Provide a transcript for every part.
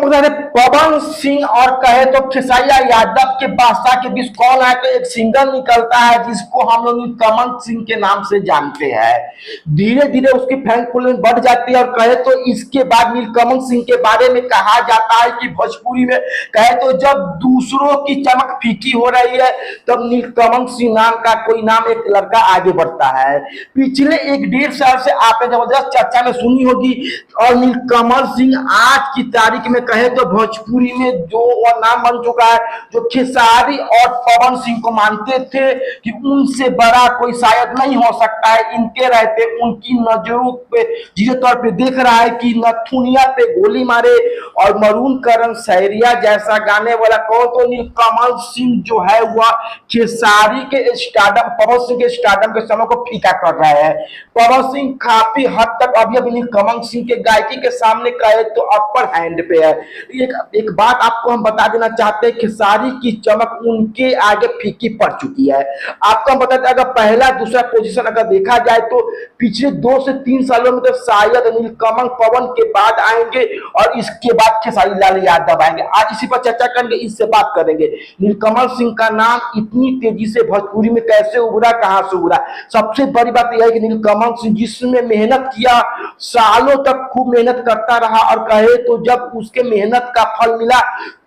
मुझे पवन सिंह और कहे तो खेसारिया यादव के बादशाह के बीच कौन है, तो एक सिंगर निकलता है जिसको हम लोग कमल सिंह के नाम से जानते हैं। धीरे धीरे उसकी फैन फॉलोइंग बढ़ जाती है और कहे तो इसके बाद नीलकमल सिंह के बारे में कहा जाता है कि भोजपुरी में कहे तो जब दूसरों की चमक फीकी हो रही है तब नीलकमल सिंह नाम का कोई नाम एक लड़का आगे बढ़ता है। पिछले 1-1.5 साल से आपने जबरदस्त चर्चा में सुनी होगी और नीलकमल सिंह आज की तारीख में कहे तो भोजपुरी में जो नाम बन चुका है, जो खेसारी और पवन सिंह को मानते थे कि उनसे बड़ा कोई शायद नहीं हो सकता है, इनके रहते उनकी नजरों पे जिस तौर पे देख रहा है कि नथुनिया पे गोली मारे और मरून करण सहरिया जैसा गाने वाला कहो तो नीलकमल सिंह जो है वह खेसारी के स्टार्डम पवन सिंह के स्टार्डम के समय को फीका कर रहा है। पवन सिंह काफी हद तक अभी नीलकमल सिंह के गायकी के सामने कहे तो अपर हैंड पे है। एक बात आपको हम बता देना चाहते हैं, खेसारी की चमक उनके आगे फीकी पड़ चुकी है। आपको हम बताते हैं अगर पहला दूसरा पोजीशन अगर देखा जाए तो पिछले 2 से 3 सालों में तो शायद नीलकमल पवन के बाद आएंगे और इसके बाद खेसारी लाल यादव आएंगे। आज इसी पर चर्चा करेंगे, इससे बात करेंगे नीलकमल सिंह का नाम इतनी तेजी से भोजपुरी में कैसे उभरा, कहां से उभरा। सबसे बड़ी बात यह है कि नीलकमल सिंह जिसमें मेहनत किया, सालों तक खूब मेहनत करता रहा और कहे तो जब उसके मेहनत का फल मिला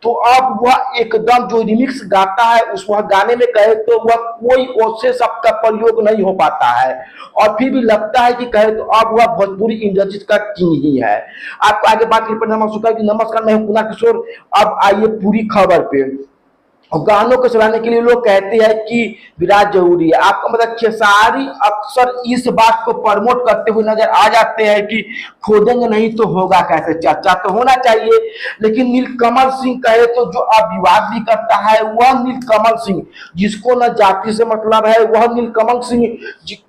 तो अब वह एकदम जो रिमिक्स गाता है उस वह गाने में कहे तो वह कोई ओसे शब्द का प्रयोग नहीं हो पाता है और फिर भी लगता है कि कहे तो अब वह भोजपुरी इंडस्ट्री का किंग ही है। आपको आगे बात नमस्कार, मैं हूं कुणाल किशोर। अब आइए पूरी खबर पे। गानों को चलाने के लिए लोग कहते हैं कि विराट जरूरी है। आपको मतलब खेसारी अक्सर इस बात को प्रमोट करते हुए नजर आ जाते हैं कि खोदेंगे नहीं तो होगा कैसे, चर्चा तो होना चाहिए। लेकिन नीलकमल सिंह कहे तो जो अब विवाद भी करता है वह नीलकमल सिंह, जिसको न जाति से मतलब है, वह नीलकमल सिंह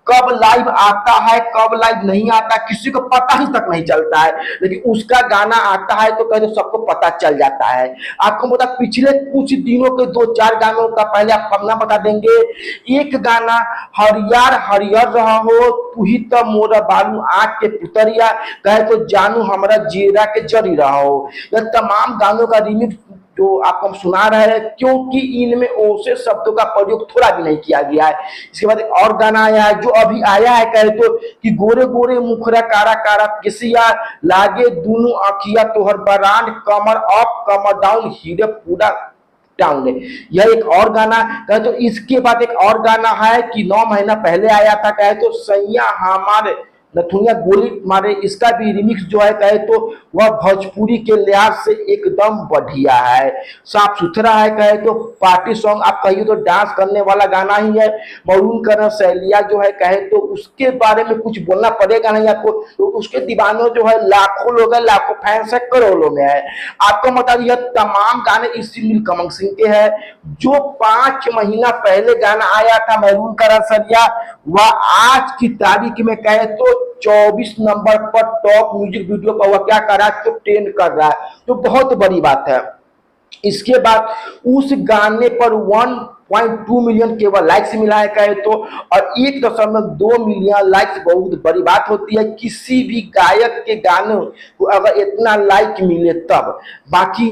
कब लाइव आता है कब लाइव नहीं आता किसी को पता ही तक नहीं चलता है, लेकिन उसका गाना आता है तो कहे तो सबको पता चल जाता है। आपको मतलब पिछले कुछ दिनों के 2-4 गानों का पहले आप पन्ना बता देंगे। एक गाना हरियर हरियर रहा हो तू ही तो मोरा बालू आँख के पुतरिया, कहे तो जानू हमारा जीरा के जरी रहा हो। यह तमाम गानों का रिमिक्स जो आपको हम सुना रहे हैं क्योंकि इनमें ओसे शब्दों का प्रयोग थोड़ा भी नहीं किया गया है। इसके बाद एक और गाना आया है जो अभी आया है कहे तो कि गोरे गोरे मुखरा कारा कारा किसिया लागे दूनू अखिया तोहर बरांड कमर अप कमर डाउन हीरे पूरा टाउन है। यह एक और गाना कहे तो इसके बाद एक और गाना है कि 9 महीना पहले आया था कहे तो सैया हमारे नथुनिया गोली मारे, इसका भी रिमिक्स जो है कहे तो वह भोजपुरी के लिहाज से एकदम बढ़िया है, साफ सुथरा है, कहे तो पार्टी सॉन्ग आप कहिए तो डांस करने वाला गाना ही है। मरून करण सहलिया जो है कहे तो उसके बारे में कुछ बोलना पड़ेगा नहीं आपको, तो उसके दीवानों जो है लाखों लोग है, लाखों फैंस है, करोड़ों में है। आपको बता दिया तमाम गाने इसी नीलकमल सिंह के हैं। जो 5 महीना पहले गाना आया था मरून करण सहलिया वह आज की तारीख में कहे तो 24 नंबर पर टॉप म्यूजिक वीडियो पर वह क्या कर रहा है तो ट्रेंड कर रहा है, तो बहुत बड़ी बात है। इसके बाद उस गाने पर 1.2 मिलियन केवल लाइक्स मिला है कहे तो, और 1.2 मिलियन लाइक्स बहुत बड़ी बात होती है किसी भी गायक के गाने को अगर इतना लाइक मिले तब। बाकी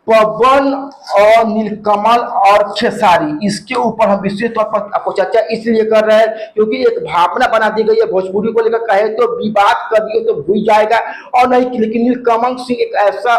पवन और नीलकमल और खेसारी इसके ऊपर हम विशेष तौर पर आपको चर्चा इसलिए कर रहे हैं क्योंकि एक भावना बना दी गई है भोजपुरी को लेकर, कहे तो विवाद कर दिए तो भूल जाएगा और नहीं। लेकिन नीलकमल सिंह एक ऐसा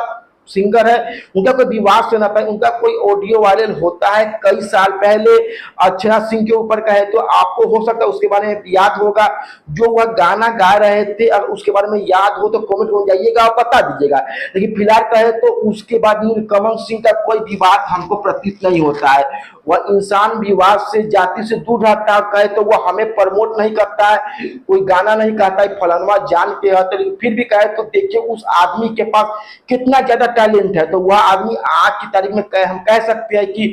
सिंगर है उनका कोई विवाद से ना पाए, उनका कोई ऑडियो वायरल होता है कई साल पहले अर्चना सिंह के ऊपर कहे तो आपको हो सकता है उसके बारे में याद होगा, जो वह गाना गा रहे थे और उसके बारे में याद हो तो कमेंट में जाइएगा और बता दीजिएगा। लेकिन फिलहाल कहे तो उसके बाद नीलकमल सिंह का कोई विवाद हमको प्रतीत नहीं होता है। वह इंसान विवाद से जाति से दूर रहता है, कहे तो वह हमें प्रमोट नहीं करता है, कोई गाना नहीं गाता है फलानवा जान के है, तो फिर भी कहे तो देखिए उस आदमी के पास कितना ज्यादा टैलेंट है। तो वह आदमी आज की तारीख में हम कह सकते हैं कि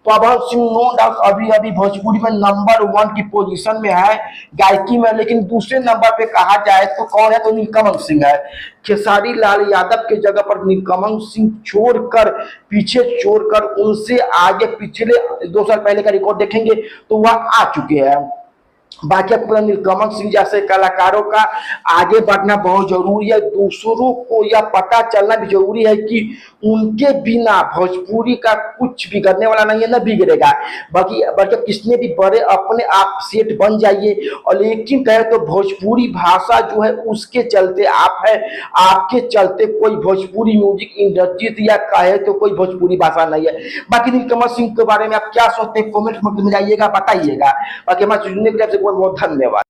पवन सिंह नो डाउट अभी अभी भोजपुरी में नंबर 1 की पोजीशन में है गायकी में, लेकिन दूसरे नंबर पे कहा जाए तो कौन है तो नीलकमल सिंह है। खेसारी लाल यादव के जगह पर नीलकमल सिंह छोड़कर पीछे छोड़कर उनसे आगे पिछले 2 साल पहले का रिकॉर्ड देखेंगे तो वह आ चुके हैं। बाकी अपना नीलकमल सिंह जैसे कलाकारों का आगे बढ़ना बहुत जरूरी है। दूसरों को यह पता चलना भी जरूरी है कि उनके बिना भोजपुरी का कुछ बिगड़ने वाला नहीं है, ना बिगड़ेगा। बाकी बल्कि किसने भी बड़े अपने आप सेठ बन जाइए, और लेकिन कहे तो भोजपुरी भाषा जो है उसके चलते आप है, आपके चलते कोई भोजपुरी म्यूजिक इंडस्ट्री या कहे तो कोई भोजपुरी भाषा नहीं है। बाकी नीलकमल सिंह के बारे में आप क्या सोचते हैं, कमेंट में जाइएगा, बताइएगा। बाकी हमारे सुनने के लिए आपसे बहुत बहुत धन्यवाद।